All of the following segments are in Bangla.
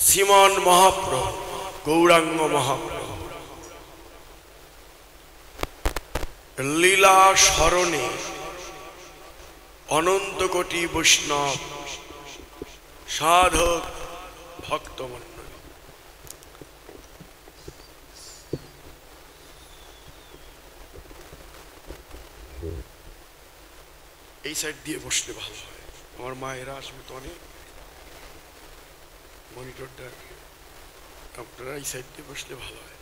শ্রীমন মহাপ্রভু গৌরাঙ্গ মহাপ্রভু লীলা স্মরণে অনন্ত কোটি বৈষ্ণব সাধক ভক্তমণ্ডলী এই সাইড দিয়ে বসলে ভালো হয়। আমার মায়েরা আসবে তো অনেক, মনিটরটা আপনারা এই সাইড দিয়ে বসলে ভালো হয়,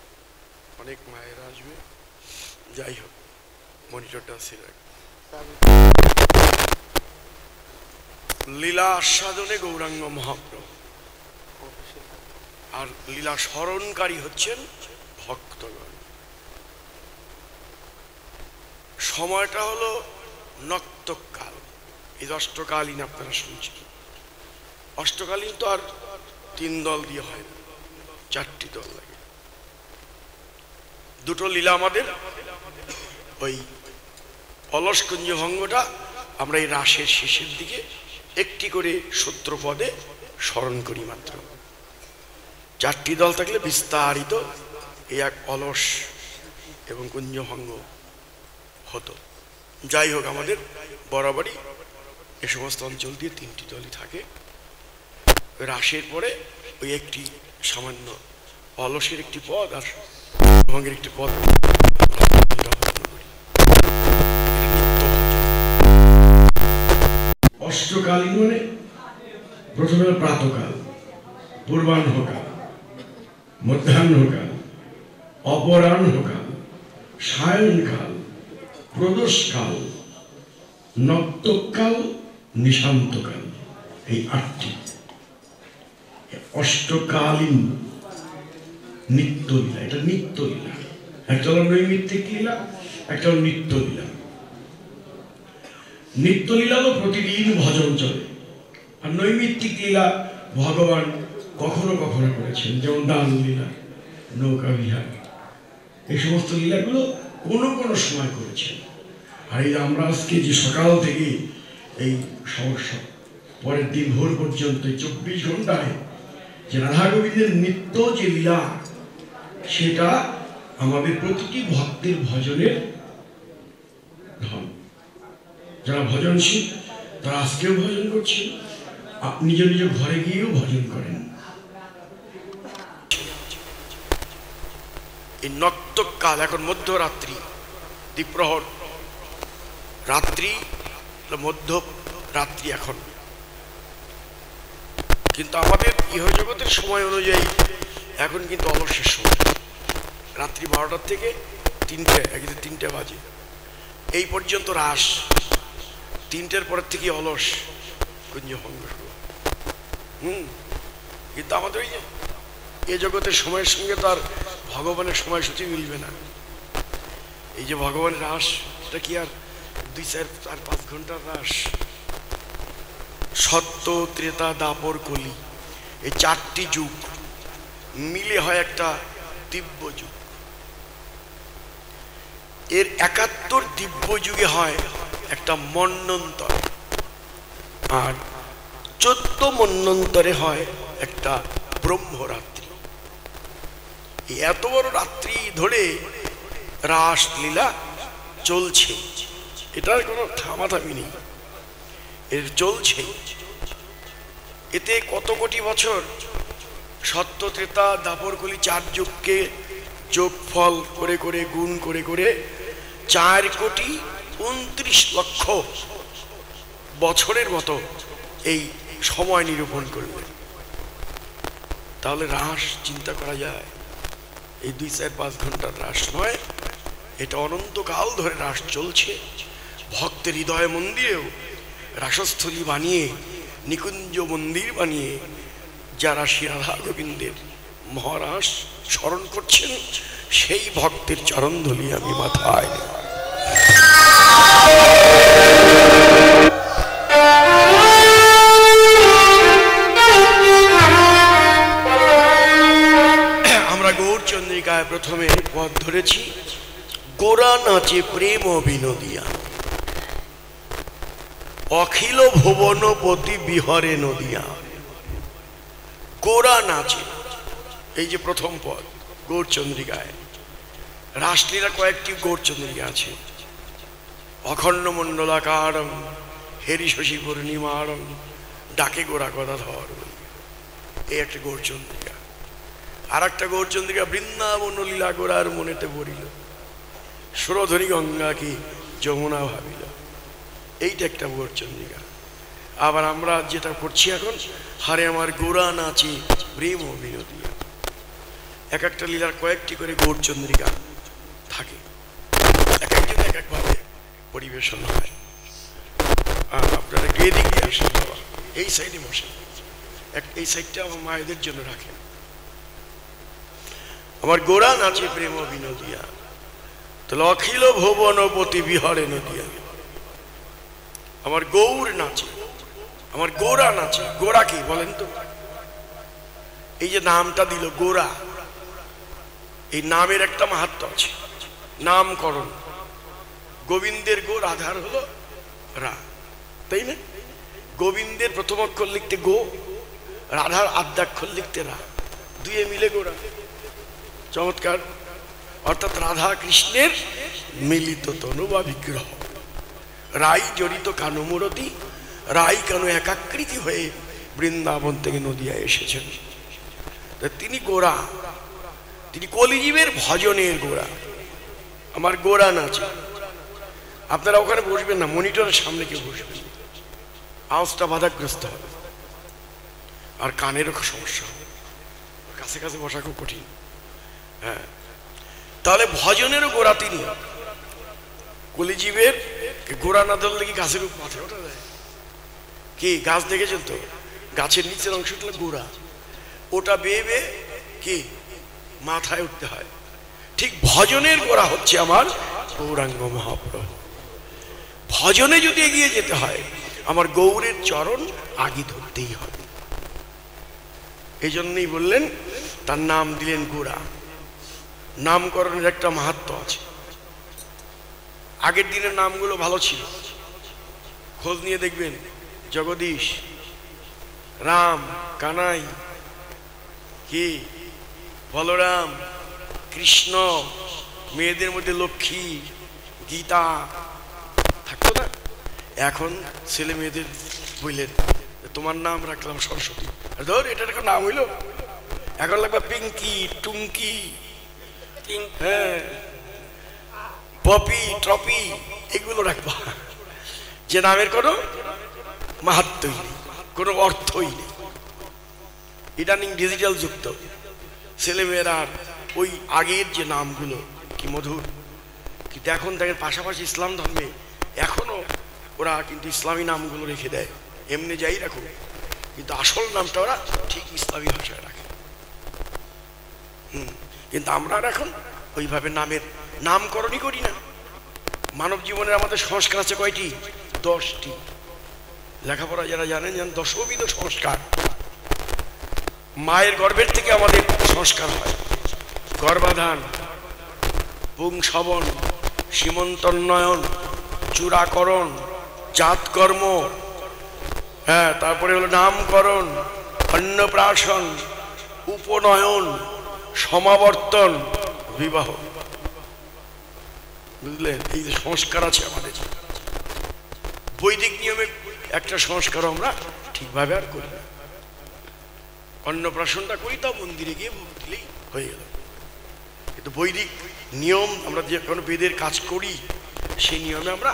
অনেক মায়েরা আসবে। যাই হোক, মনিটরটা ছিল। লীলা আস্বাদনে গৌরাঙ্গ মহাপ্রভু, আর লীলা স্মরণকারী হচ্ছেন ভক্তগণ। সময়টা হলো নক্তকাল। এই অষ্টকালীন আপনারা শুনছেন। অষ্টকালীন তো আর 3 দল দিয়ে হয় না, 4টি দল লাগে। দুটো লীলা আমাদের ওই অলসকুঞ্জ ভঙ্গটা আমরা এই রাসের শেষের দিকে একটি করে সূত্রপদে স্মরণ করি মাত্র। 4টি দল থাকলে বিস্তারিত এই এক অলস এবং কুঞ্জভঙ্গ হতো। যাই হোক, আমাদের বরাবরই এ সমস্ত অঞ্চল দিয়ে 3টি দলই থাকে। রাসের পরে ওই একটি সামান্য অলসের একটি পদ আর ভঙ্গের একটি পদ অষ্টকালীন মানে প্রথমে প্রাতকাল, পূর্বাহ্নকাল, মধ্যাহ্নকাল, অপরাহ্নকাল, সায়ংকাল, প্রদোষকাল, নক্তকাল, নিশান্তকাল। এই 8টি অষ্টকালীন নিত্যলীলা। এটা নিত্যলীলা। একটা হলো নৈমিত্তিক লীলা, একটা হলো নিত্যলীলা। নিত্যলীলা তো প্রতিদিন ভজন চলে, আর নৈমিত্তিক লীলা ভগবান কখনো কখনো করেছেন, যেমন দান লীলা, নৌকা বিহার, এই সমস্ত লীলাগুলো কোনো কোনো সময় করেছেন। আর এই আমরা আজকে যে সকাল থেকে এই সমস্যা পরের দিন ভোর পর্যন্ত 24 ঘন্টায় যে রাধা গোবিন্দের নিত্য যে লীলা, সেটা আমাদের প্রতিটি ভক্তের ভজনের ধন। যারা ভজনশীল তারা আজকেও ভজন করছেন, নিজ নিজ ঘরে গিয়েও ভজন করেন। এই নক্তকাল এখন মধ্যরাত্রি, দ্বিপ্রহর রাত্রি, মধ্যরাত্রি এখন। কিন্তু আমাদের ইহজগতের সময় অনুযায়ী এখন কিন্তু অলসের সময়। রাত্রি 12টার থেকে 3টে বাজে এই পর্যন্ত রাস। 3টের পরের থেকে অলস কুঞ্জভঙ্গ শুরু। কিন্তু আমাদের ওই যে এ জগতের সময়ের সঙ্গে তো আর ভগবানের সময়সূচি মিলবে না। এই যে ভগবানের রাস, এটা কি আর 2, 4, 5 ঘন্টার রাস? সত্য, ত্রেতা, দাপর, কলি, এই 4টি যুগ মিলে হয় একটা দিব্য যুগ। এর 71 দিব্য যুগে হয় একটা মন্বন্তর, আর 14 মন্বন্তরে হয় একটা ব্রহ্মরাত্রি। এত বড় রাত্রি ধরে রাস লীলা চলছে, এটার কোনো থামাথামি নেই, এর চলছে। এতে কত কোটি বছর সত্য, ত্রেতা, দাপর, কলি 4 যুগকে যোগফল করে করে গুণ করে করে 4,29,00,000 বছরের মতো এই সময় নিরূপণ করবে। তাহলে রাস চিন্তা করা যায়, এই 2, 4, 5 ঘন্টার রাস নয়, এটা অনন্তকাল ধরে রাস চলছে। ভক্তের হৃদয় মন্দিরেও রাসস্থলী বানিয়ে, নিকুঞ্জ মন্দির বানিয়ে যারা শ্রী রাধা গোবিন্দের মহারাস স্মরণ করছেন, সেই ভক্তের চরণধূলি আমি মাথায়। আমরা গৌরচন্দ্রিকায় প্রথমে পদ ধরেছি, গোরা নাচে প্রেম বিনোদিয়া, অখিল ভুবনপতি বিহরে নদিয়া। গোরা নাচে, এই যে প্রথম পদ গৌরচন্দ্রিকায়। রাসলীলা কয়েকটি গৌরচন্দ্রিকা আছে। অখণ্ড মণ্ডলাকারম হেরি শশী পূর্ণিমারম ডাকে গোরা গদাধর, এই একটা গৌরচন্দ্রিকা। আর একটা গৌরচন্দ্রিকা বৃন্দাবন লীলা গোরার মনেতে পড়িল, সুরধনী গঙ্গা কি যমুনা ভাবিল, এইটা একটা গৌরচন্দ্রিকা। আবার আমরা যেটা করছি এখন, হারে আমার গোরা নাচে প্রেম বিনোদিয়া, এক একটা লীলার কয়েকটি করে গৌরচন্দ্রিকা থাকে, এক একদিন এক একভাবে পরিবেশন হয়। আপনারা একটু এদিক দিয়ে আসেন বাবা, এই সাইডে বসেন, এই সাইডটা আমার মায়েদের জন্য রাখেন। আমার গোরা নাচে প্রেম বিনোদিয়া, তাহলে অখিল ভুবনপতি বিহরে নদিয়া। আমার গৌর নাচে, আমার গোরা নাচে। গোরা কি বলেন তো? এই যে নামটা দিল গোরা, এই নামের একটা মাহাত্ম্য আছে, নামকরণ। গোবিন্দের গো, রাধার হলো রা, তাই না? গোবিন্দের প্রথম অক্ষর লিখতে গো, রাধার আদ্যাক্ষর লিখতে রা, দুয়ে মিলে গোরা। চমৎকার। অর্থাৎ রাধা কৃষ্ণের মিলিত তনু বা বিগ্রহ। রাই জড়িত কানু মূরতি, রাই কানু একাকৃতি হয়ে বৃন্দাবন থেকে নদিয়ায় এসেছেন। তিনি গোরা, তিনি কলিজীবের ভজনের গোরা। আমার গোরা নাচে। আপনারা ওখানে বসবেন না, মনিটরের সামনে কেউ বসবেন, আওয়াজটা বাধাগ্রস্ত হবে আর কানেরও সমস্যা হবে, কাছে কাছে বসা খুব কঠিন। হ্যাঁ, তাহলে ভজনেরও গোরা তিনি। কলিজীবের গোরা না ধরলে কি গাছের মাথায় ওঠা যায়? কি গাছ দেখেছেন তো? গাছের নিচের অংশটা গোরা, ওটা বেয়ে বেয়ে কি মাথায় উঠতে হয়। ঠিক ভজনের গোরা হচ্ছে আমার গৌরাঙ্গ মহাপ্রভু। ভজনে যদি এগিয়ে যেতে হয়, আমার গৌরের চরণ আগে ধরতেই হবে। এই জন্যই বললেন, তার নাম দিলেন গোরা। নামকরণের একটা মাহাত্ম্য আছে। আগের দিনের নামগুলো ভালো ছিল, খোঁজ নিয়ে দেখবেন। জগদীশ, রাম, কানাই, কি বলরাম, কৃষ্ণ, মেয়েদের মধ্যে লক্ষ্মী, গীতা থাকতো না? এখন ছেলে মেয়েদের বললেন তোমার নাম রাখলাম সরস্বতী, ধর এটা একটা নাম হইল। এখন লাগবে পিঙ্কি, টুঙ্কি, হ্যাঁ, পপি, ট্রপি, এগুলো রাখবা, যে নামের কোনো মাহাত্ম্যই নেই, কোনো অর্থই নেই। ইদানিং ডিজিটাল যুক্ত, ছেলেমেয়েরা ওই আগের যে নামগুলো কি মধুর, কিন্তু এখন দেখেন পাশাপাশি ইসলাম ধর্মে এখনো ওরা কিন্তু ইসলামী নামগুলো রেখে দেয়। এমনি যাই রাখুক, কিন্তু আসল নামটা ওরা ঠিক ইসলামী ভাষায় রাখে। কিন্তু আমরা এখন ওইভাবে নামের নামকরণই করি না। মানব জীবনের আমাদের সংস্কার আছে কয়টি? 10টি। লেখাপড়া যারা জানেন, যেন 10বিধ সংস্কার। মায়ের গর্ভের থেকে আমাদের সংস্কার হয়। গর্ভাধান, পুংসবন, সীমন্তোন্নয়ন, চূড়াকরণ, জাতকর্ম, হ্যাঁ, তারপরে হলো নামকরণ, অন্নপ্রাশন, উপনয়ন, সমাবর্তন, বিবাহ। বুঝলেন? এই যে সংস্কার আছে আমাদের। বৈদিক নিয়মে একটা সংস্কার আমরা ঠিকভাবে আর করি না। অন্নপ্রাশনটা করি, তা মন্দিরে গিয়ে ভোগ দিলেই হয়ে গেল। কিন্তু বৈদিক নিয়ম আমরা যে কোনো বেদের কাজ করি, সেই নিয়মে আমরা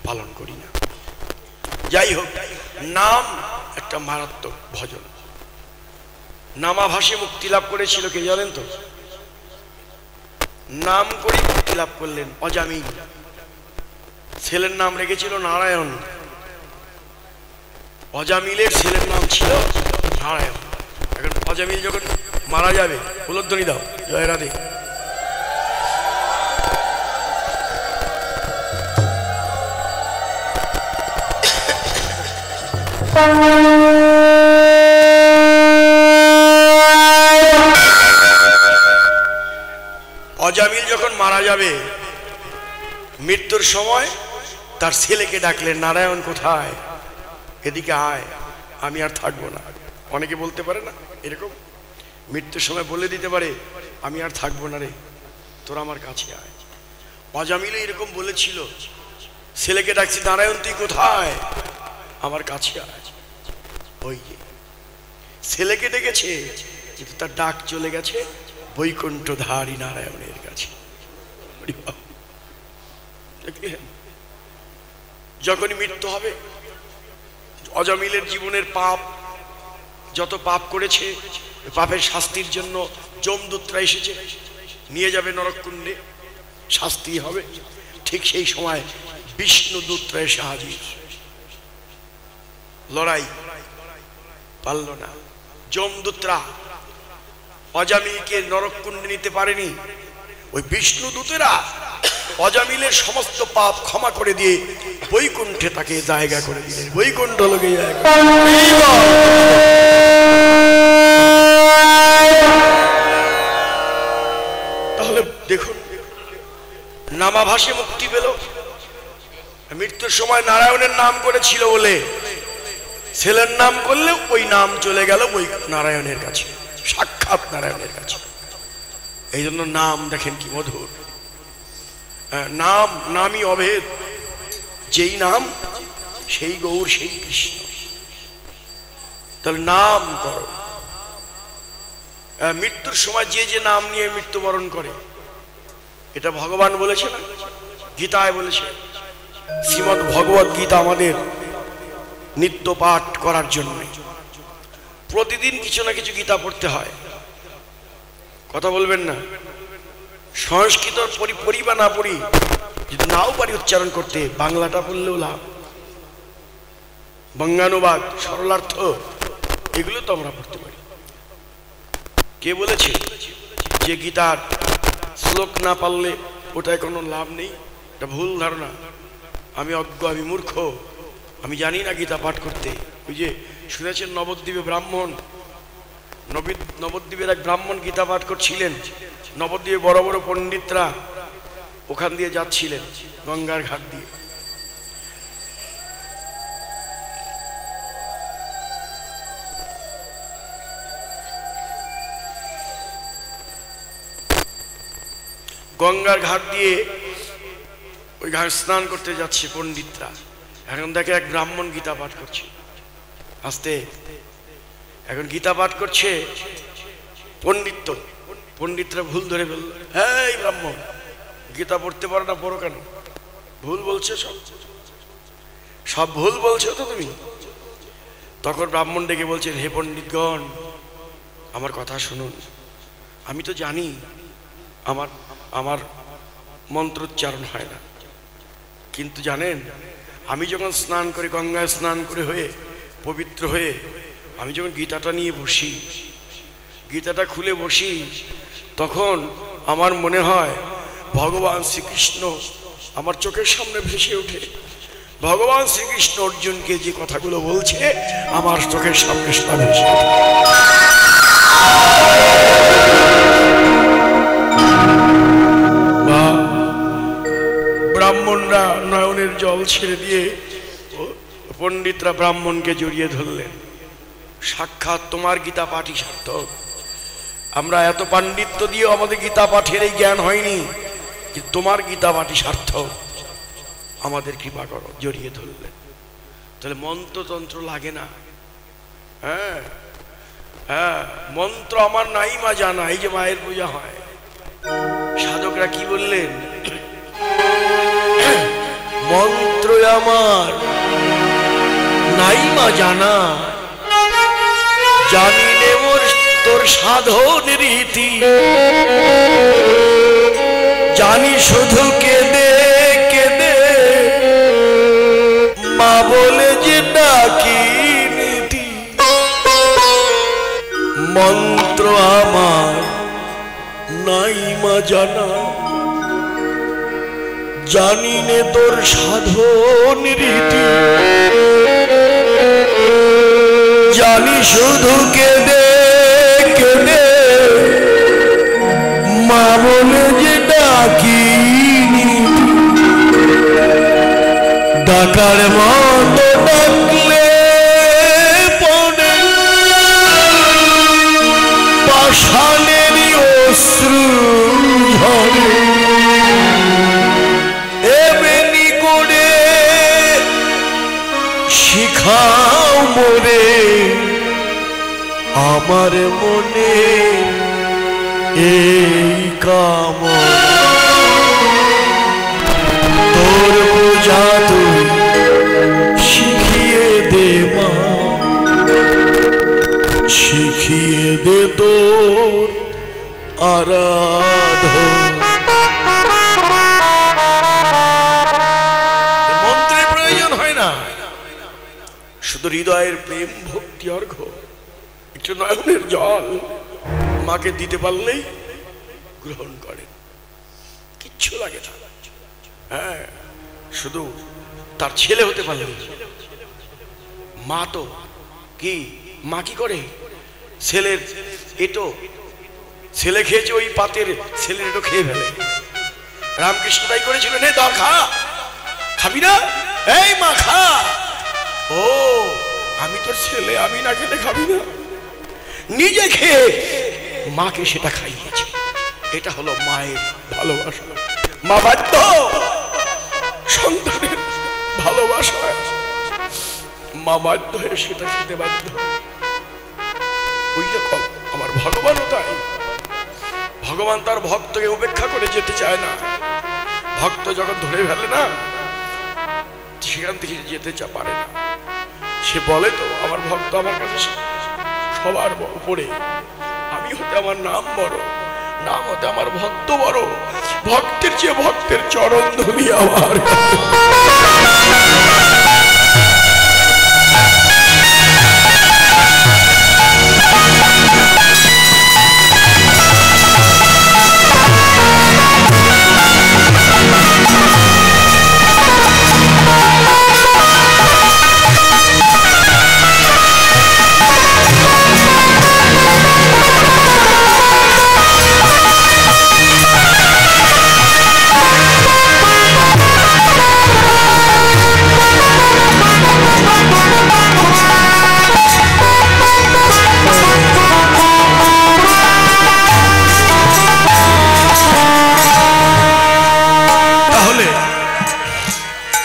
পালন করি না। যাই হোক, নাম একটা মারাত্মক ভজন। নামাভাসে মুক্তি লাভ করেছিল কে জানেন তো? নাম করে মুক্তি লাভ করলেন অজামিল। ছেলের নাম রেখেছিল নারায়ণ। অজামিলের ছেলের নাম ছিল নারায়ণ। এখন অজামিল যখন মারা যাবে, উলধ্বনি দাও, জয় রাধে। অজামিল যখন মারা যাবে, মৃত্যুর সময় তার ছেলেকে ডাকলেন, নারায়ণ কোথায়? এদিকে আয়, আমি আর থাকবো না। অনেকে বলতে পারে না এরকম, মৃত্যুর সময় বলে দিতে পারে আমি আর থাকবো না রে, তোরা আমার কাছে আয়। অজামিল এরকম বলেছিল, ছেলেকে ডাকছি, নারায়ণ তুই কোথায়, আমার কাছে আয়। ওই ছেলেকে ডেকেছে, কিন্তু তার ডাক চলে গেছে বৈকুণ্ঠধারী নারায়ণের কাছে। যখনই মৃত্যু হবে, অজামিলের জীবনের পাপ, যত পাপ করেছে, পাপের শাস্তির জন্য যমদূতরা এসেছে, নিয়ে যাবে নরককুণ্ডে, শাস্তি হবে। ঠিক সেই সময় বিষ্ণুদূতরা এসে হাজির। লড়াই পারল না, যমদূতরা অজামিলকে নরককুণ্ডে নিতে পারেনি। ওই বিষ্ণুদূতেরা অজামিলের সমস্ত পাপ ক্ষমা করে দিয়ে বৈকুণ্ঠে তাকে জায়গা করে দিলেন। বৈকুণ্ঠ লোকে জায়গা। তাহলে দেখুন, নামাভাসে মুক্তি পেল। মৃত্যুর সময় নারায়ণের নাম করেছিল বলে ছেলের নাম করলে ওই নাম চলে গেল ওই নারায়ণের কাছে, সাক্ষাৎ নারায়ণের কাছে। এই জন্য নাম দেখেন কি মধুর। নাম, নামই অভেদ, যেই নাম সেই গৌর, সেই কৃষ্ণ। তাহলে নাম করো। মৃত্যুর সময় যে যে নাম নিয়ে মৃত্যুবরণ করে, এটা ভগবান বলেছে না, গীতায় বলেছে। শ্রীমদ্ ভগবত গীতা আমাদের নিত্য পাঠ করার জন্য প্রতিদিন কিছু না কিছু গীতা পড়তে হয়। কথা বলবেন না, সংস্কৃত পড়ি বা না পড়ি, যদি নাও পারি উচ্চারণ করতে, বাংলাটা পড়লেও লাভ। বঙ্গানুবাদ, সরলার্থ, এগুলো তো আমরা পড়তে পারি। কে বলেছে যে গীতার শ্লোক না পারলে ওটায় কোনো লাভ নেই? এটা ভুল ধারণা। আমি অজ্ঞ, আমি মূর্খ, আমি জানি না গীতা পাঠ করতে। ওই যে শুনেছেন নবদ্বীপে ব্রাহ্মণ, নবদ্বীপের এক ব্রাহ্মণ গীতা পাঠ করছিলেন। নবদ্বীপে বড় বড় পণ্ডিতরা ওখান দিয়ে যাচ্ছিলেন গঙ্গার ঘাট দিয়ে। গঙ্গার ঘাট দিয়ে ওই ঘাট স্নান করতে যাচ্ছে পণ্ডিতরা। এখন দেখে এক ব্রাহ্মণ গীতা পাঠ করছে আস্তে। এখন গীতা পাঠ করছে পণ্ডিতরা ভুল ধরে ফেলল। হ্যাঁ, এই ব্রাহ্মণ গীতা পড়তে পারো না, পড়ো কেন? ভুল বলছে, সব ভুল বলছো তো তুমি। তখন ব্রাহ্মণ ডেকে বলছেন, হে পণ্ডিতগণ, আমার কথা শুনুন। আমি তো জানি আমার মন্ত্রোচ্চারণ হয় না, কিন্তু জানেন, আমি যখন স্নান করি, গঙ্গায় স্নান করে হয়ে পবিত্র হয়ে আমি যখন গীতাটা নিয়ে বসি, গীতাটা খুলে বসি, তখন আমার মনে হয় ভগবান শ্রীকৃষ্ণ আমার চোখের সামনে ভেসে ওঠে। ভগবান শ্রীকৃষ্ণ অর্জুনকে যে কথাগুলো বলছে আমার চোখের সামনে ভেসে ওঠে। ব্রাহ্মণরা নয়নের জল ছেড়ে দিয়ে পণ্ডিতরা ব্রাহ্মণকে জড়িয়ে ধরলেন। সাক্ষাৎ তোমার গীতা পাঠই সার্থক। আমরা এত পাণ্ডিত্য দিয়ে আমাদের গীতা পাঠের এই জ্ঞান হয়নি, কিন্তু তোমার গীতা পাঠই সার্থক, আমাদের কৃপা করো। জড়িয়ে ধরলেন। তাহলে মন্ত্রতন্ত্র লাগে না। হ্যাঁ হ্যাঁ, মন্ত্র আমার নাই মা জানা। এই যে মায়ের পূজা হয়, সাধকরা কি বললেন? মন্ত্র আমার নাই মা জানা, জানি নে মোর তোর সাধন রীতি, জানি শুধু কেঁদে কেঁদে মা বলে যে ডাকি নীতি। মন্ত্র আমার নাই মা জানা, জানি নে তোর সাধন রীতি, জানি শুধু কেঁদে কেঁদে মা বলে যে ডাকি নীতি। ডাকার মতো ডাকলে পড়ে পাষাণেরই অশ্রু ঝরে এমনি করে শিখাও মোরে আমার মনে এই কামনা তোর পূজা তুই শিখিয়ে দে মা শিখিয়ে দে তোর আরাধনা মন্ত্রের প্রয়োজন হয় না শুধু হৃদয়ের প্রেম ভক্তি অর্ঘ্য একটু নয়নের জল মাকে দিতে পারলেই গ্রহণ করেন কিচ্ছু লাগে না হ্যাঁ শুধু তার ছেলে হতে পারলে মা তো কি মা কি করে ছেলের এটো ছেলে খেয়েছে ওই পাতের ছেলের এটো খেয়ে ফেলে রামকৃষ্ণ তাই করেছিল নে দর খা খাবি না এই মা খা ও আমি তোর ছেলে আমি না খেলে খাবি না নিজে খেয়ে মাকে সেটা খাইয়েছে এটা হলো মায়ের ভালোবাসা মা বাধ্য সন্তানের ভালোবাসা মা বাধ্য হয়ে সেটা খেতে বাধ্য ওই রকম আমার ভগবানও তাই ভগবান তার ভক্তকে উপেক্ষা করে যেতে চায় না ভক্ত যখন ধরে ফেলে না সেখান থেকে যেতে পারে না সে বলে তো আমার ভক্ত আমার কাছে সবার উপরে আমি হতে আমার নাম বড় নাম হতে আমার ভক্ত বড় ভক্তের চেয়ে ভক্তের চরণ ধুলি আমার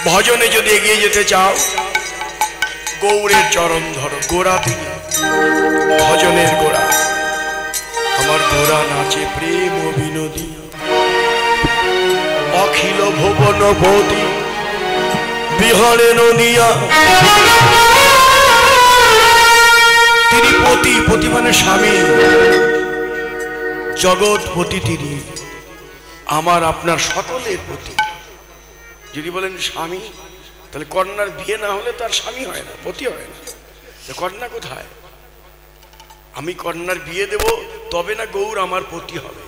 ভজনে যদি এগিয়ে যেতে চাও গৌরের চরণ ধরো গোড়া তিনি ভজনের গোড়া আমার গোড়া নাচে প্রেম বিনোদী অখিল ভুবন ভৌতি বিহরে নদিয়া তিনি পতি পতি মানে স্বামী জগৎপতি তিনি আমার আপনার সকলের প্রতি যদি বলেন স্বামী তাহলে কন্যার বিয়ে না হলে তার স্বামী হয় না পতি হয় না কন্যা কোথায় আমি কন্যার বিয়ে দেব তবে না গৌর আমার পতি হবে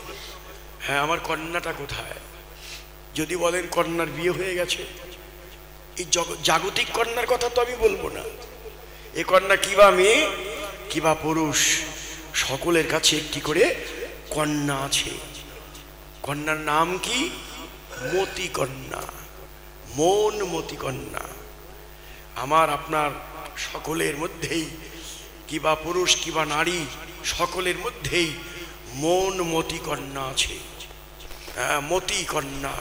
হ্যাঁ আমার কন্যাটা কোথায় যদি বলেন কন্যার বিয়ে হয়ে গেছে এই জাগতিক কন্যার কথা তো আমি বলবো না এই কন্যা কিবা মেয়ে কিবা পুরুষ সকলের কাছে একটি করে কন্যা আছে কন্যার নাম কি মতি কন্যা মন মতি কন্যা আমার আপনার সকলের মধ্যেই কিবা পুরুষ কিবা নারী সকলের মধ্যেই মন মতি কন্যা আছে মতি কন্যা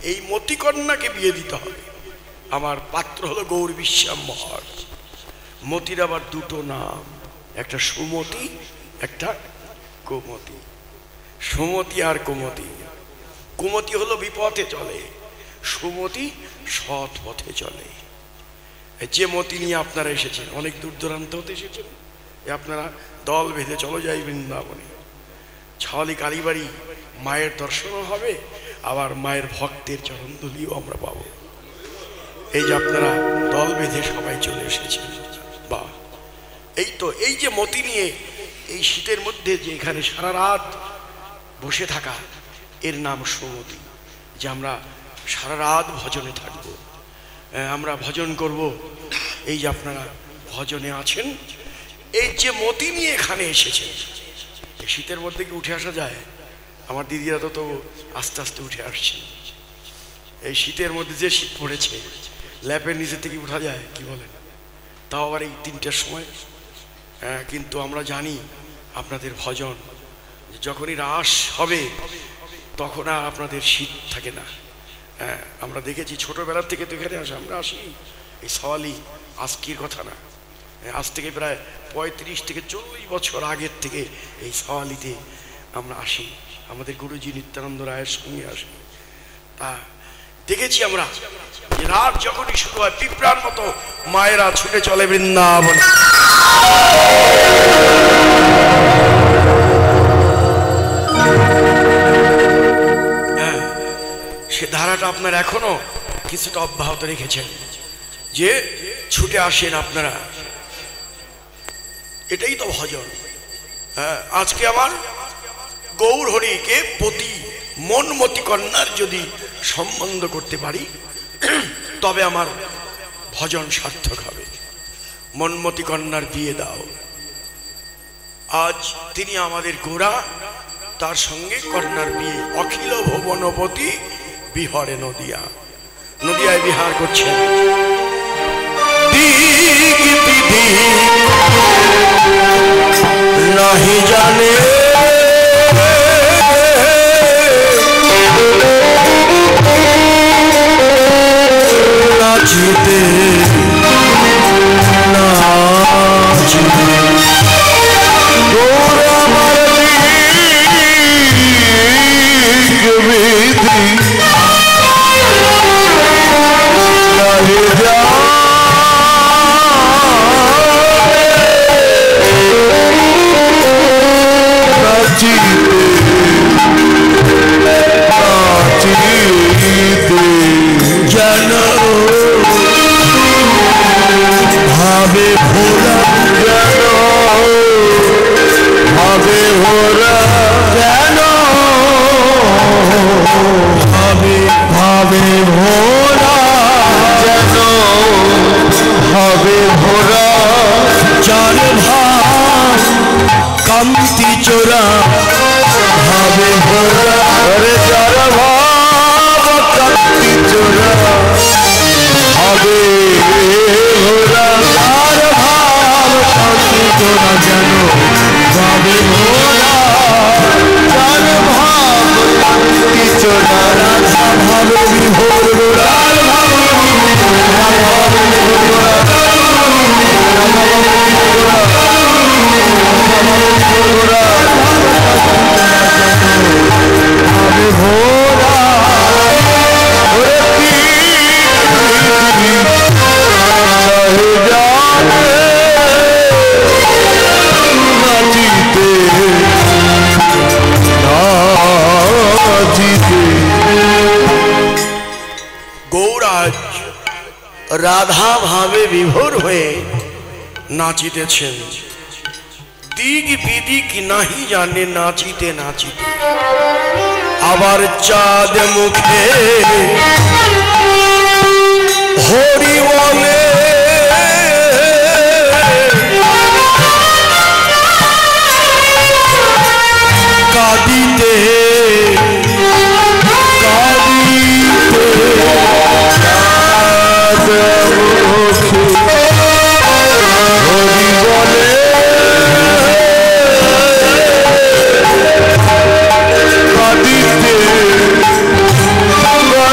এই মতি কন্যাকে বিয়ে দিতে হবে আমার পাত্র হলো গৌর বিশ্বাম্বর মতির আবার দুটো নাম একটা সুমতি একটা কুমতি সুমতি আর কুমতি কুমতি হলো বিপথে চলে সুমতি সৎ পথে চলে যে মতি নিয়ে আপনারা এসেছেন অনেক দূর দূরান্ত হতে এসেছেন আপনারা দল বেঁধে চলো যাই বৃন্দাবনে ছাওয়ালি কালীবাড়ি মায়ের দর্শনও হবে আবার মায়ের ভক্তের চরণধুলিও আমরা পাবো এই যে আপনারা দল বেঁধে সবাই চলে এসেছেন বা এই তো এই যে মতি নিয়ে এই শীতের মধ্যে যে এখানে সারা রাত বসে থাকা এর নাম সুমতি যে আমরা সারা রাত ভজনে থাকব আমরা ভজন করব এই যে আপনারা ভজনে আছেন এই যে মতি নিয়ে এখানে এসেছেন শীতের মধ্যে কি উঠে আসা যায় আমার দিদিরা তো আস্তে আস্তে উঠে আসছে এই শীতের মধ্যে যে শীত পড়েছে ল্যাপের নিচে থেকে উঠা যায় কি বলেন তাও আবার এই 3টার সময় কিন্তু আমরা জানি আপনাদের ভজন যখনই রাস হবে তখন আর আপনাদের শীত থাকে না। হ্যাঁ, আমরা দেখেছি ছোটবেলার থেকে তো এখানে আসি, আমরা আসি এই সওয়ালি আজকের কথা না, আজ থেকে প্রায় 35 থেকে 40 বছর আগের থেকে এই সওয়ালিতে আমরা আসি, আমাদের গুরুজি নিত্যানন্দ রায়ের সঙ্গে আসি। তা দেখেছি আমরা যে রাত যখনই শুরু হয় পিঁপড়ার মতো মায়েরা ছুটে চলে বৃন্দাবন। হ্যাঁ, সে ধারাটা আপনার এখনো কিছুটা অব্যাহত রেখেছেন, যে ছুটে আসেন আপনারা, এটাই তো ভজন। হ্যাঁ, আজকে আমার গৌর হরিকে পতি মনমতি কন্যার যদি সম্বন্ধ করতে পারি তবে আমার ভজন সার্থক হবে। মনমতি কন্যার বিয়ে দাও। আজ তিনি আমাদের গোরা, তার সঙ্গে কন্যার বিয়ে। অখিল ভুবনপতি বিহরে নদিয়া, নদিয়ায় বিহার করছেন। নাহি জানে নাচিতে নাচিতে গোরা মালিক বিধি নাহি ভাবে ভোরা যেন, ভাবে ভোরা যেন, ভাবে ভাবে ভোরা যেন, ভাবে ভোরা চার ভাব কান্তি চোরা, ভাবে ভোরা চার ভাব কান্তি চোরা, ভাবে ভোরা চার ভাব কান্তি চোরা যেন, ভাবে ভোরা চার ভাব কান্তি চোরা, রাধা ভাবে বিভোর গোরার ভাবে ভোরা গৌরাজ রাধা ভাবে বিভোর হয়ে নাচিতেছেন। দিক বিদিক নাহি জানে নাচিতে নাচিতে, আবার চাঁদ মুখে হরি বলে কাঁদিতে কাঁদিতে চাঁদ মুখে হরি বলে কাঁদিতে কাঁদিতে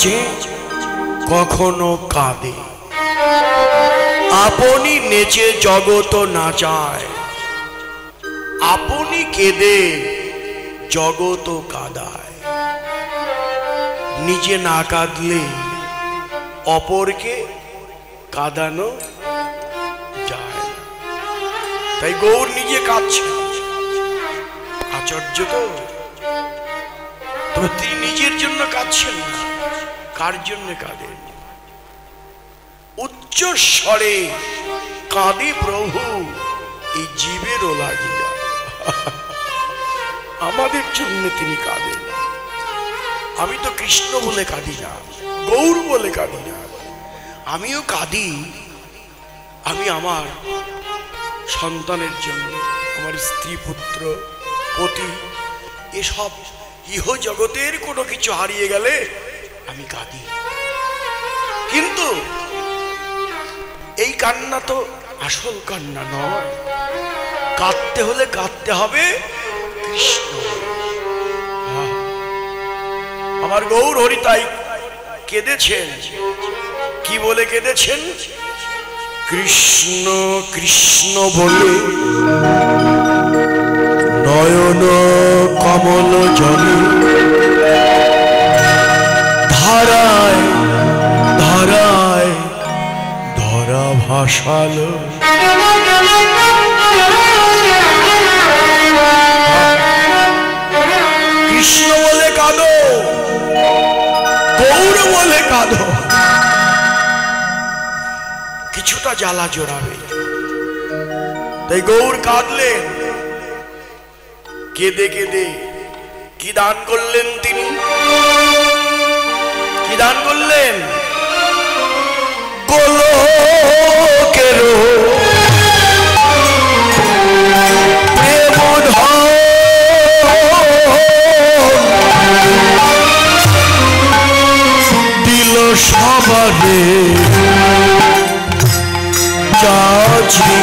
নাচে কখনো কাঁদে, আপনি নেচে জগৎ নাচায়, আপনি কেঁদে জগৎ কাঁদায়। নিজে না কাঁদলে অপরকে কাঁদানো যায় না। তাই গৌর নিজে কাঁদছে, আচার্য তো, তবে তিনি নিজের জন্য কাঁদছেন না। কার জন্য কাঁদেন? উচ্চ স্বরে কাঁদে প্রভু এই জীবেরও লাগিয়া, আমাদের জন্য তিনি কাঁদেন। আমি তো কৃষ্ণ বলে কাঁদি না, গৌর বলে কাঁদি না, আমিও কাঁদি। আমি আমার সন্তানের জন্য, আমার স্ত্রী পুত্র পতি এসব ইহ জগতের কোনো কিছু হারিয়ে গেলে আমি কাঁদি। কিন্তু এই কান্না তো আসল কান্না নয়। কাঁদতে হলে কাঁদতে হবে কৃষ্ণ। আমার গৌর হরি তাই কেঁদেছেন। কি বলে কেঁদেছেন? কৃষ্ণ কৃষ্ণ বলে নয়ন কমল জলে, ধারায় ধারায় ধরা ভাসালো। কৃষ্ণ বলে কাঁদো, গৌর বলে কাঁদো, কিছুটা জ্বালা জোড়াবে। তাই গৌর কাঁদলেন। কেঁদে কেঁদে কি দান করলেন তিনি? কি দান করলেন? গোলকেরো প্রেম দিল সবারে যাচ্ছি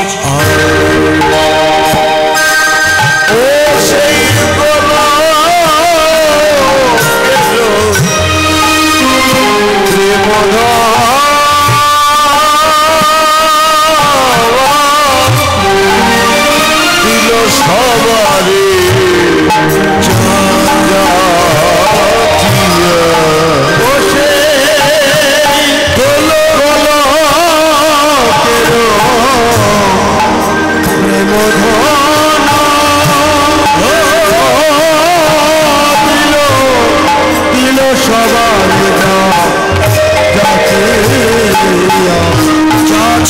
ও সেই দিল সবারে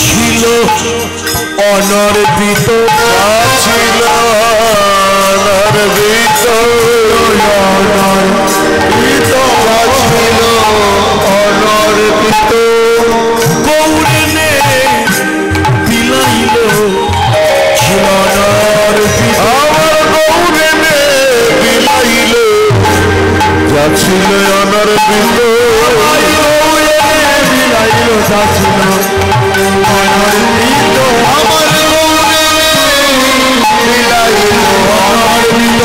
ছিল অনর্পিত, ছিল অনর্পিত, অনর্পিত ছিল অনর্পিত। গৌরনে বিলাইল ছিল অনর্পিত, আমার গৌরনে বিলাইল যা ছিল অনর্পিত, বিলাইল যা ছিল অনর্পিত, আমার গৌরে বিলাইল অনর্পিত।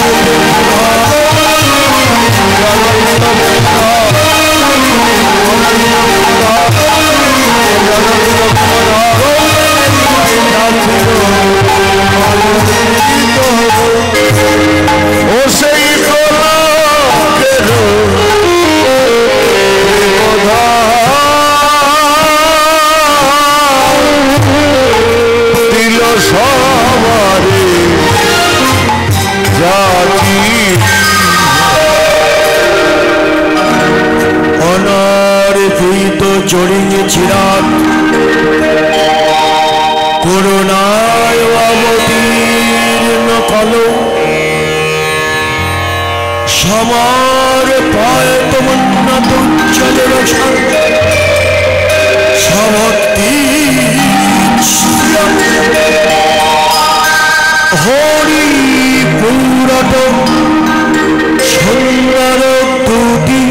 ও সেই দিল সবারে জাতি অনর্পিত চড়িয়ে চিরাত করুণায় অবতীর্ণ কলো সমার পায় তমন্নত উজ্জ্বল রোশন সভক্তি হরি পুরত সুন্দর দুটি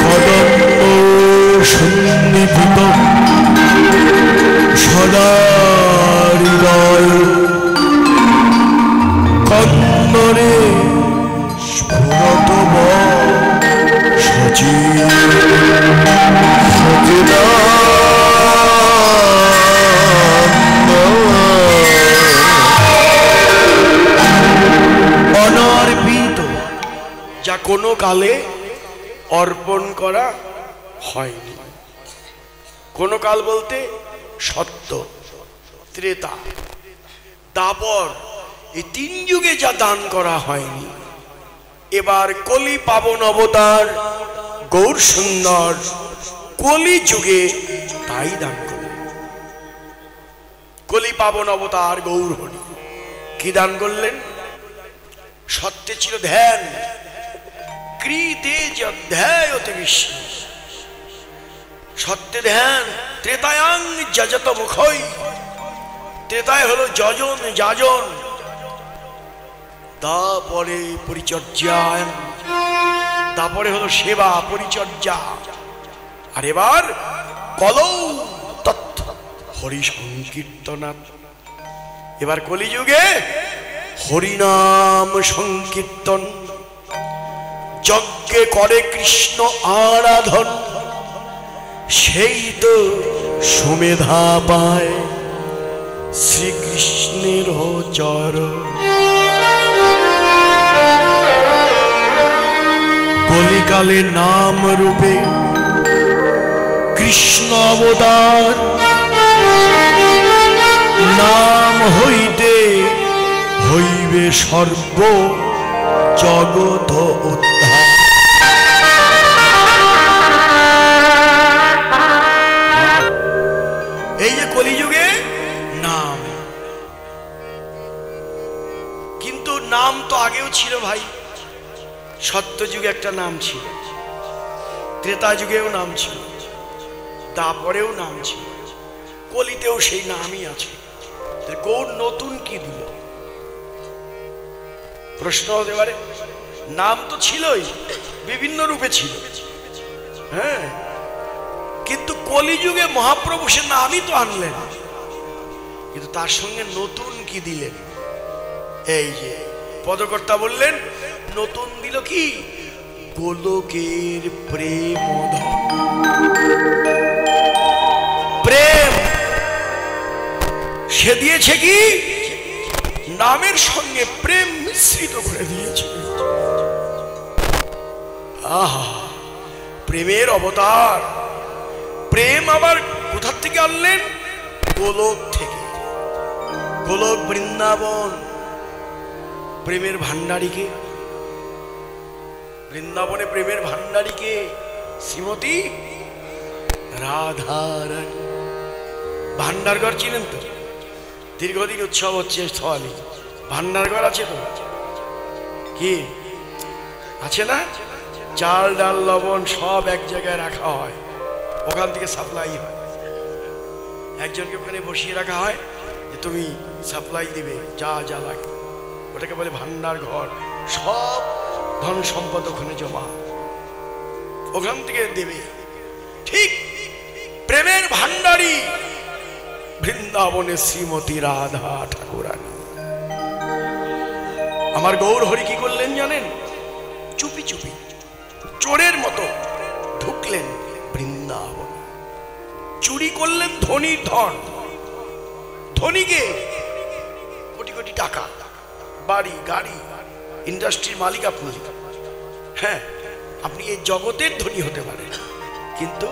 কদম্ব সন্নিধিত সদা হৃদয় কন্দরে স্ফুরত সচিব কোনো কালে অর্পণ করা হয়নি। কোন কাল বলতে সত্য, ত্রেতা, দাপর, এই 3 যুগে যা দান করা হয়নি, এবার কলি পাবন অবতার গৌর সুন্দর কলি যুগে তাই দান করলেন। কলি পাবন অবতার গৌর হরি কি দান করলেন? সত্যে ছিল ধ্যান, কৃতে অধ্যায়তে বিশ্ব, সত্যে ধ্যান। ত্রেতায়াং যজত মুখই, ত্রেতায় হলো যজন যাজন, তারপরে পরিচর্যা, তারপরে হলো সেবা পরিচর্যা, আর এবার কলৌ তথ্য হরি সংকীর্তনা। এবার কলিযুগে হরিনাম সংকীর্তন, যজ্ঞে করে কৃষ্ণ আরাধন, সেই তো সুমেধা পায় শ্রীকৃষ্ণের চরণ। কলিকালে নাম রূপে কৃষ্ণ অবতার, নাম হইতে হইবে সর্ব জগৎ উদ্ধার। এই যে কলিযুগে নাম, কিন্তু নাম তো আগেও ছিল ভাই। সত্য যুগে একটা নাম ছিল, ত্রেতা যুগেও নাম ছিল, তারপরেও নাম ছিল, কলিতেও সেই নামই আছে। গৌর নতুন কি দিল? প্রশ্ন হতে পারে। নাম তো ছিলই, বিভিন্ন রূপে ছিল, হ্যাঁ, কিন্তু কলিযুগে মহাপ্রভু সে নামই তো আনলেন, কিন্তু তার সঙ্গে নতুন কি দিলেন? এই যে পদকর্তা বললেন নতুন দিল কি? গোলকের প্রেম, প্রেম সে দিয়েছে কি? নামের সঙ্গে প্রেম মিশ্রিত করে দিয়েছে। আহা, প্রেমের অবতার। প্রেম আবার কোথা থেকে আনলেন? গোলক থেকে। গোলক বৃন্দাবন, প্রেমের ভান্ডারীকে, বৃন্দাবনে প্রেমের ভান্ডারীকে শ্রীমতী রাধারানী। ভান্ডারঘর চিনেন তো? দীর্ঘদিন উৎসব হচ্ছে স্থলে, ভান্ডারঘর আছে তো? কি আছে না? চাল ডাল লবণ সব এক জায়গায় রাখা হয়, ওখান থেকে সাপ্লাই হয়। একজনকে ওখানে বসিয়ে রাখা হয় যে তুমি সাপ্লাই দিবে যা যা লাগে, ওটাকে বলে ভান্ডার ঘর। সব ধন সম্পদ ওখানে জমা, ওখান থেকে দেবে। ঠিক প্রেমের ভান্ডারী বৃন্দাবনে শ্রীমতী রাধা ঠাকুরানী। আমার গৌর হরি কি করলেন জানেন? চুপি চুপি চোরের মতো ঢুকলেন বৃন্দাবন, চুরি করলেন ধনীর ধন। ধনীকে কোটি কোটি টাকা, বাড়ি গাড়ি, ইন্ডাস্ট্রির মালিক আপনি, হ্যাঁ, আপনি এই জগতের ধনী হতে পারেন, কিন্তু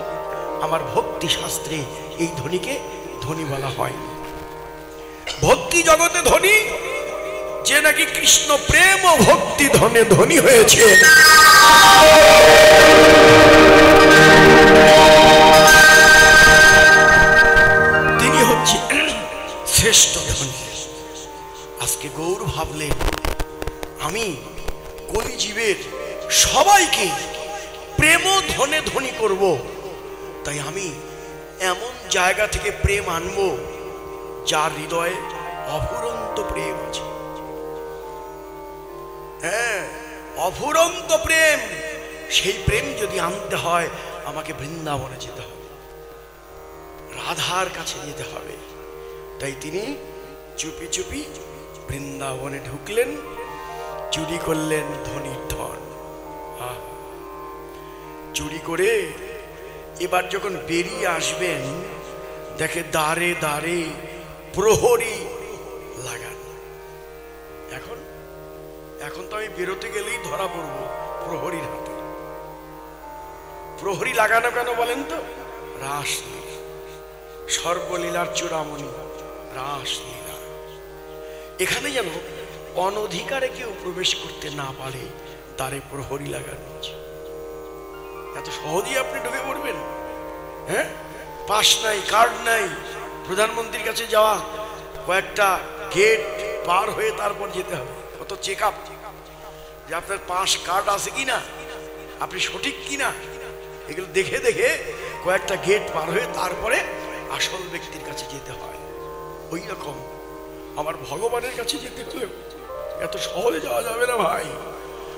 আমার ভক্তি শাস্ত্রে এই ধনীকে ধনী বলা হয়। ভক্তি জগতে ধনী যে নাকি কৃষ্ণ প্রেম ও ভক্তি ধনে ধনী হয়েছে, তিনি হচ্ছে শ্রেষ্ঠ ধনী। আজকে গৌর ভাবলেন আমি কলিজীবের সবাইকে প্রেম ধনে ধনী করব, তাই আমি এমন জায়গা থেকে প্রেম আনবো যার হৃদয়ে অফুরন্ত প্রেম আছে। হ্যাঁ, অফুরন্ত প্রেম। সেই প্রেম যদি আনতে হয় আমাকে বৃন্দাবনে যেতে হবে, রাধার কাছে যেতে হবে। তাই তিনি চুপি চুপি বৃন্দাবনে ঢুকলেন, চুরি করলেন ধনীর ধন। চুরি করে এবার যখন বেরিয়ে আসবেন, দেখে দ্বারে দ্বারে প্রহরী লাগানো। এখন এখন তো আমি বেরোতে গেলেই ধরা পড়বো, প্রহরীর হাতে। প্রহরী লাগানো কেন বলেন তো? রাসলীলা, সর্বলীলার চূড়ামণি রাসলীলা। এখানে যেন অনধিকারে কেউ প্রবেশ করতে না পারে, তারে প্রহরী লাগানো আছে। এত সহজেই আপনি ঢুকে পড়বেন? হ্যাঁ, পাস নাই, কার্ড নাই, প্রধানমন্ত্রীর কাছে যাওয়া কয়েকটা গেট পার হয়ে তারপর যেতে হবে। কত চেক আপ, যে আপনার পাস কার্ড আছে কিনা, আপনি সঠিক কিনা, এগুলো দেখে দেখে কয়েকটা গেট পার হয়ে তারপরে আসল ব্যক্তির কাছে যেতে হয়। ওই রকম আমার ভগবানের কাছে যেতে হলেও এত সহজে যাওয়া যাবে না ভাই।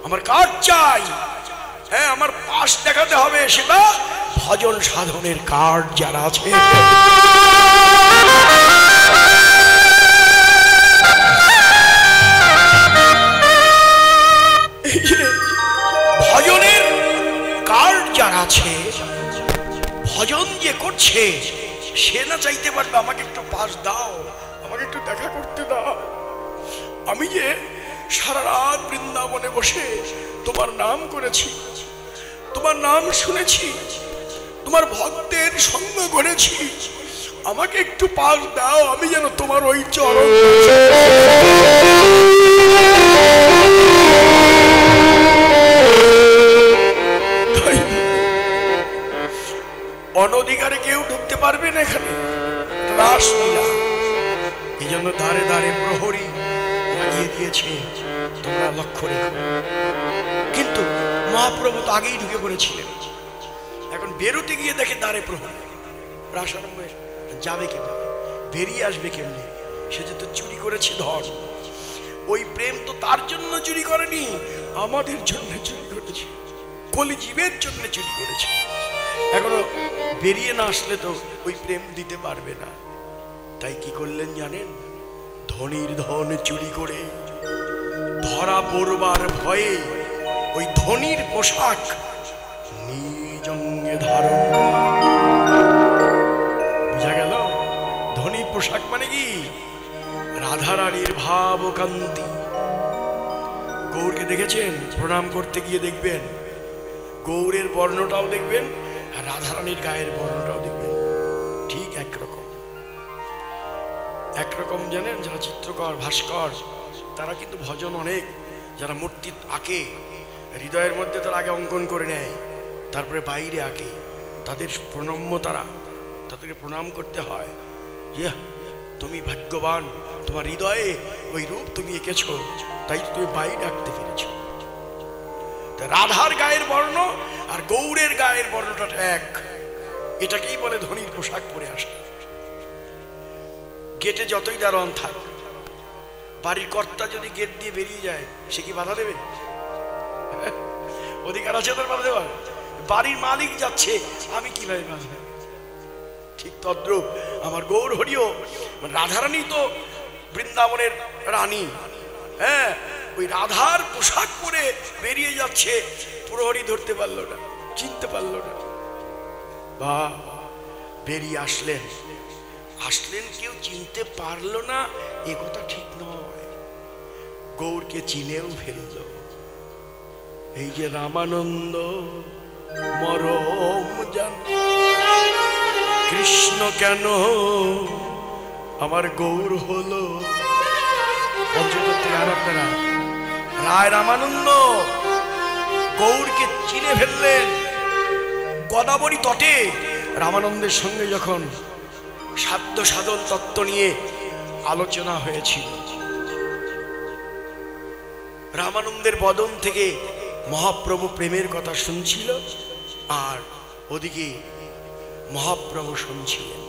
আমার কার্ড চাই, হ্যাঁ, আমার পাস দেখাতে হবে, সেটা ভজন সাধনের কার্ড যারা আছে। ভজনের কার্ড যারা আছে, ভজন যে করছে, সে না চাইতে পারবে আমাকে একটু পাস দাও, আমাকে একটু দেখা করতে দাও। আমি যে সারা রাত বৃন্দাবনে বসে তোমার নাম করেছি, তোমার নাম শুনেছি, তোমার ভক্তের সঙ্গ করেছি, আমাকে একটু পাস দাও, আমি যেন তোমার ওই চরণ। অনধিকারে কেউ ঢুকতে পারবে না এখানে, রাসলীলা। এই জন্য ধারে ধারে প্রহরী লাগিয়ে দিয়েছে, তোমরা লক্ষ্য রেখো। কিন্তু মহাপ্রভু তো আগেই ঢুকে পড়েছিলেন, এখন বেরোতে গিয়ে দেখে দ্বারে প্রহরী। রাসারম্ভে যাবে কেমন, বেরিয়ে আসবে কেমনি? সে যে তো চুরি করেছে ধন, ওই প্রেম তো তার জন্য চুরি করেনি, আমাদের জন্য চুরি করেছে, কলিজীবের জন্য চুরি করেছে। এখনো বেরিয়ে না আসলে তো ওই প্রেম দিতে পারবে না। তাই কি করলেন জানেন? ধনীর ধন চুরি করে ধরা পড়বার ভয়ে ওই ধনীর পোশাক নিজ অঙ্গে ধারণ করে। বুঝা গেল? ধনীর পোশাক মানে কি? রাধারানীর ভাব ও কান্তি। গৌরকে দেখেছেন? প্রণাম করতে গিয়ে দেখবেন গৌরের বর্ণটাও দেখবেন, আর রাধারানীর গায়ের বর্ণটাও দেখবেন ঠিক একরকম। একরকম জানেন, যারা চিত্রকর ভাস্কর তারা কিন্তু ভজন অনেক, যারা মূর্তি আঁকে হৃদয়ের মধ্যে তারা আগে অঙ্কন করে নেয়, তারপরে বাইরে আঁকে, তাদের প্রণম্য, তাদেরকে প্রণাম করতে হয় যে তুমি ভাগ্যবান, তোমার হৃদয়ে ওই রূপ তুমি এঁকেছ, তাই তুমি বাইরে আঁকতে পেরেছ। রাধার গায়ের বর্ণ আর গৌরের গায়ের বর্ণটা এক, এটাকেই বলে ধনীর পোশাক পরে আসা। গেটে যতই দারোয়ান থাক, বাড়ির কর্তা যদি গেট দিয়ে বেরিয়ে যায়, সে কি বাধা দেবে? অধিকার আছে তার বাধা দেওয়ার? বাড়ির মালিক যাচ্ছে, আমি কিভাবে বাধা? ঠিক তদ্রূপ আমার গৌর হরিও, রাধারানী তো বৃন্দাবনের রানী, হ্যাঁ, ওই রাধার পোশাক পরে বেরিয়ে যাচ্ছে, প্রহরী ধরতে পারলো না, চিনতে পারলো না। বা বেরিয়ে আসলেন, কেউ চিনতে পারলো না, এ কথা ঠিক নয়। গৌরকে চিনেও ফেলল। এই যে রামানন্দ মরম জান, কৃষ্ণ কেন আমার গৌর হলো। পঞ্চতত্ত্বের আর আপনারা রায় রামানন্দ গৌরকে চিনে ফেললেন। গোদাবরী তটে রামানন্দের সঙ্গে যখন সাধ্য সাধন তত্ত্ব নিয়ে আলোচনা হয়েছিল, রামানন্দের বদন থেকে মহাপ্রভু প্রেমের কথা শুনছিল, আর ওদিকে মহাপ্রভু শুনছিলেন।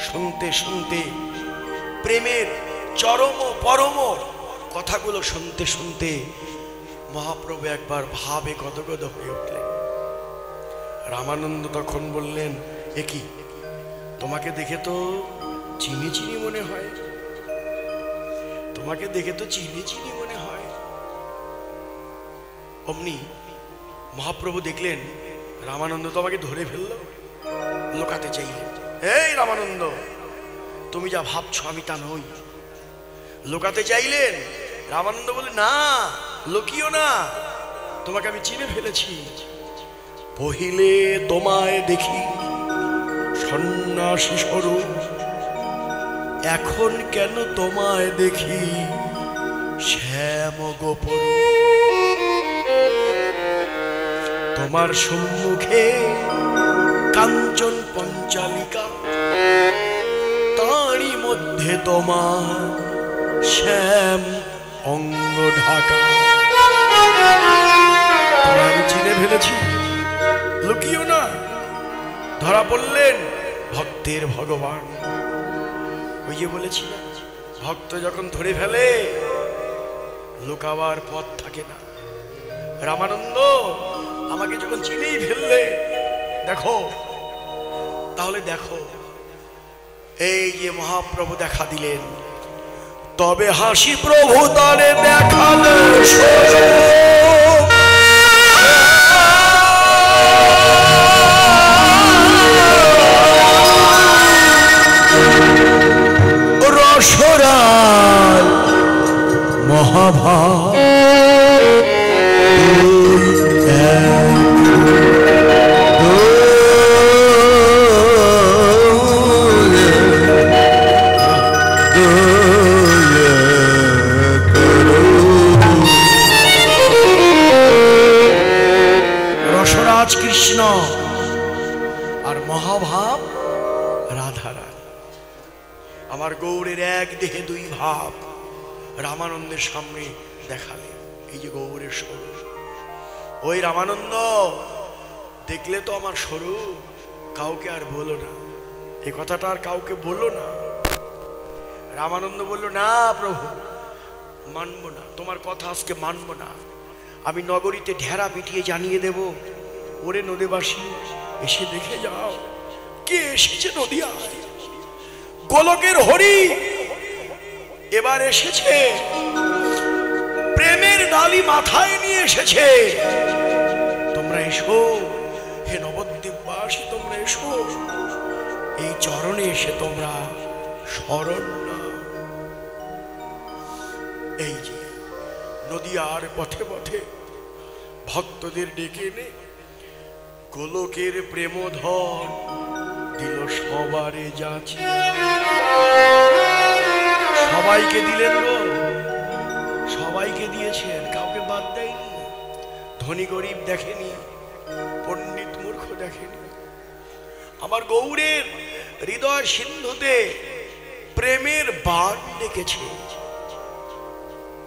শুনতে শুনতে প্রেমের চরম পরম কথাগুলো শুনতে শুনতে মহাপ্রভু একবার ভাবে গদগদ হয়ে উঠলেন। রামানন্দ তখন বললেন, এ কি, তোমাকে দেখে তো চিনি চিনি মনে হয়, তোমাকে দেখে তো চিনি চিনি মনে হয়। অমনি মহাপ্রভু দেখলেন রামানন্দ তোমাকে ধরে ফেলল, লোকাতে চাইলেন, এই রামানন্দ তুমি যা ভাবছো আমি তা নই। লোকাতে চাইলেন, রামানন্দ বলে, না লুকিও না, তোমাকে আমি চিনে ফেলেছি। পहिले তোমায় দেখি সন্ন্যাসী স্বরূপ, এখন কেন তোমায় দেখি শ্যাম গোপর। তোমার সম্মুখে কাঞ্চন পঞ্চালিকা, তারই মধ্যে তোমার শ্যাম অঙ্গ ঢাকা। আমি চিনে ফেলেছি, লুকিও না। ধরা পড়লেন ভক্তের ভগবান। ওই যে বলেছি না, ভক্ত যখন ধরে ফেলে লুকাবার পথ থাকে না। রামানন্দ আমাকে যখন চিনেই ফেললে, দেখো তাহলে দেখো, এই যে মহাপ্রভু দেখা দিলেন, তবে হাসি প্রভু তারে দেখালে রসরাল মহাভাব। রসরাজ কৃষ্ণ আর মহাভাব রাধারানী। আমার গৌরের এক দেহে দুই ভাব রামানন্দের সামনে দেখালে। এই যে গৌরের স্বরূপ, ওই রামানন্দ দেখলে তো আমার স্বরূপ, কাউকে আর বলো না, এ কথাটা আর কাউকে বলো না। রামানন্দ বলল, না প্রভু, মানব না, তোমার কথা আজকে মানব না। আমি নগরীতে ঢেরা পিটিয়ে জানিয়ে দেব, ওরে নদীবাসী এসে দেখে যাও কে এসেছে নদীয়ায়। গোলকের হরি এবার এসেছে, প্রেমের ডালি মাথায় নিয়ে এসেছে। তোমরা এসো, হে নবদ্বীপবাসী তোমরা এসো, এই চরণে এসে তোমরা শরণ নাও। এই যে নদীয়ার পথে পথে ভক্তদের ডেকে এনে গোলকের প্রেমধন দিল সবারে যাচ্ছে। সবাইকে দিলেন গো, সবাইকে দিয়েছেন, কাউকে বাদ দেয়নি। ধনী গরিব দেখেনি, পণ্ডিত মূর্খ দেখেনি। আমার গৌরের হৃদয় সিন্ধুতে প্রেমের বাণ ডেকেছে।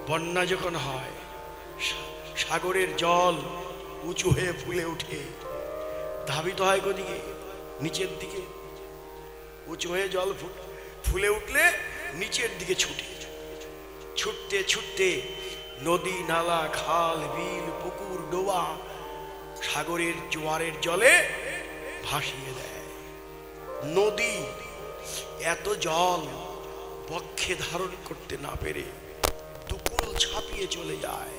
বন্যা যখন হয়, সাগরের জল উঁচু হয়ে ফুলে উঠে, ধাবিত হয় কোদিকে? নিচের দিকে। উঁচু হয়ে জল ফুলে উঠলে নিচের দিকে ছুটে, ছুটতে ছুটতে নদী নালা খাল বিল পুকুর ডোবা সাগরের জোয়ারের জলে ভাসিয়ে দেয়। নদী এত জল বক্ষে ধারণ করতে না পেরে দুকুল ছাপিয়ে চলে যায়।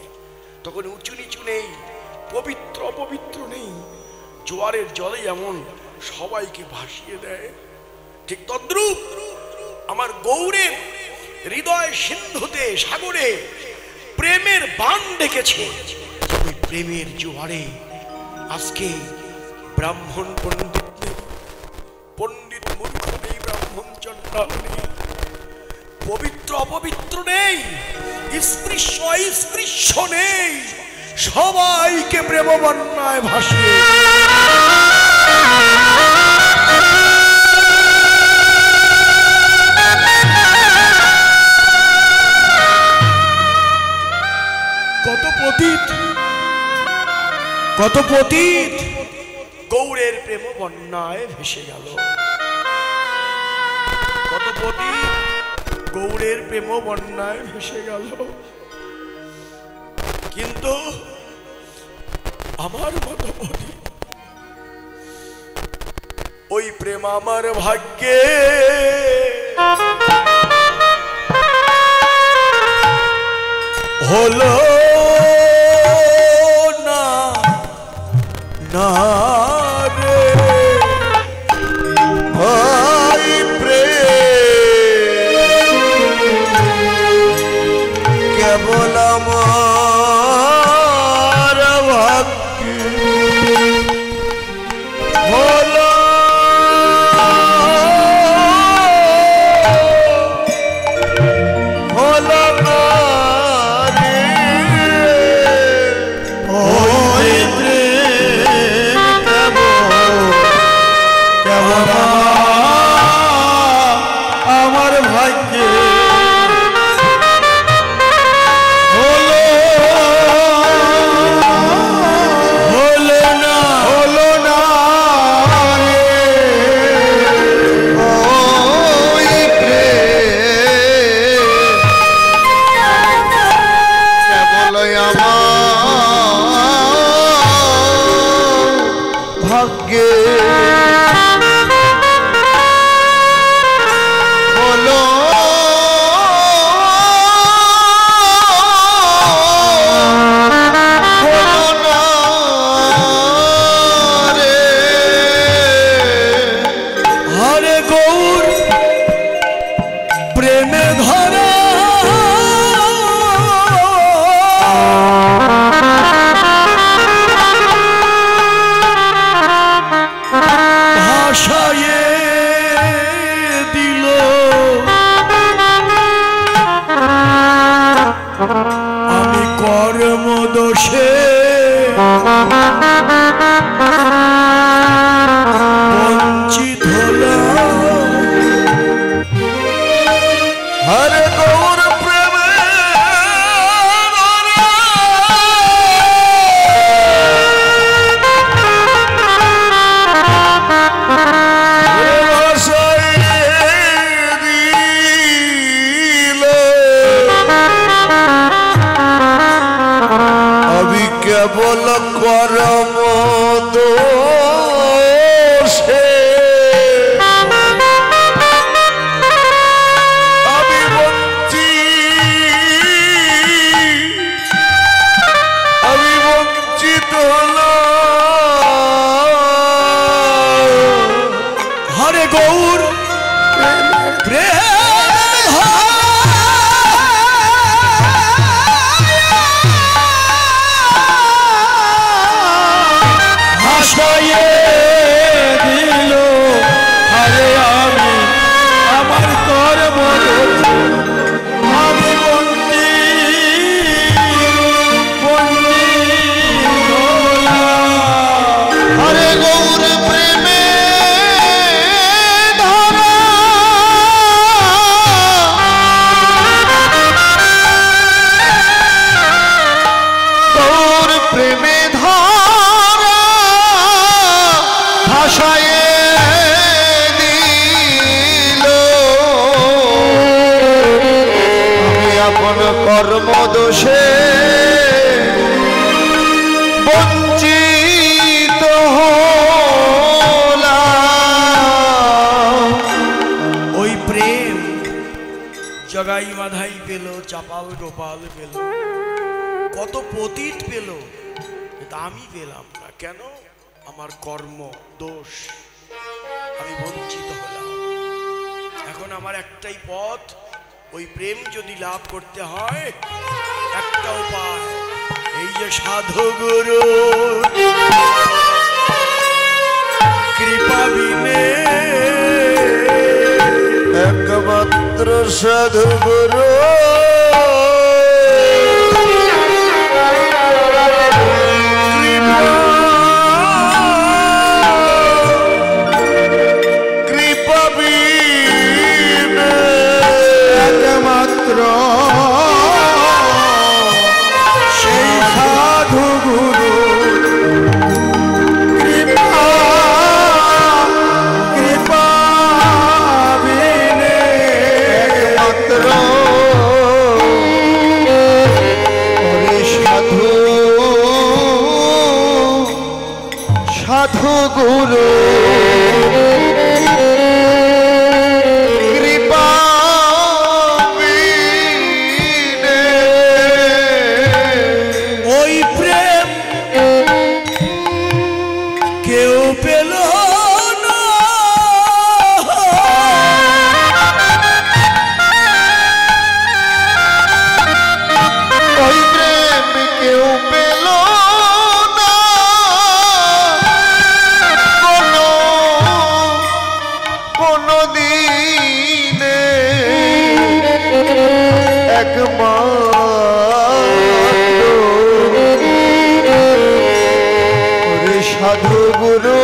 তখন উঁচু নিচু নেই, পবিত্র অপবিত্র নেই। জোয়ারের জলে যেমন সবাইকে ভাসিয়ে দেয়, ঠিক তদ্রূপ আমার গৌরের হৃদয় সিন্ধুতে সাগরে প্রেমের বাণ ডেকেছে। ওই প্রেমের জোয়ারে আজকে ব্রাহ্মণ পণ্ডিত নেই, পণ্ডিত মূর্খ নেই, ব্রাহ্মণ চণ্ডাল নেই, পবিত্র অপবিত্র নেই, স্পৃশ্য অস্পৃশ্য নেই, সবাইকে প্রেম বন্যায় ভাসিয়ে কত পতিত গৌরের প্রেম বন্যায় ভেসে গেল। কত পতিত গৌরের প্রেম বন্যায় ভেসে গেল। কিন্তু আমার মতো পতিত, ওই প্রেম আমার ভাগ্যে হলো না, না রে ভাই প্রেম কেবল আমার আমার ভাগ্যে বলো আমি কর্ম দোষে বঞ্চিত হলাম হরে গৌর প্রেমে কেবল করম দোষে আমি বঞ্চিত হলাম হরে গৌর প্রেম দিল আরে আমি আমার কর্ম আমি হরে গৌর প্রেমে ধরা গৌর প্রেমে ধরা ভাষায় দিল আমি আপন কর্ম দোষে বঞ্চিত হলাম ওই প্রেম জগাই মাধাই পেল চাপাল গোপাল পেল কত পতিত পেল কিন্তু আমি পেলাম না কেন আমার কর্ম দোষ আমি বঞ্চিত হলাম এখন আমার একটাই পথ ওই প্রেম যদি লাভ করতে হয় একটা উপায় এই যে সাধু গুরু কৃপা বিনে একমাত্র সাধু গুরু কৃপা বিনে একমাত্র সেই সাধু গুরু কৃপা কৃপা বিনে একমাত্র সাধু সাধু গুরু কৃপা বিনে ওই প্রেম কেউ পেল না ওই প্রেম কেউ পেল না কোনো দিনে একমাত্র সাধু গুরু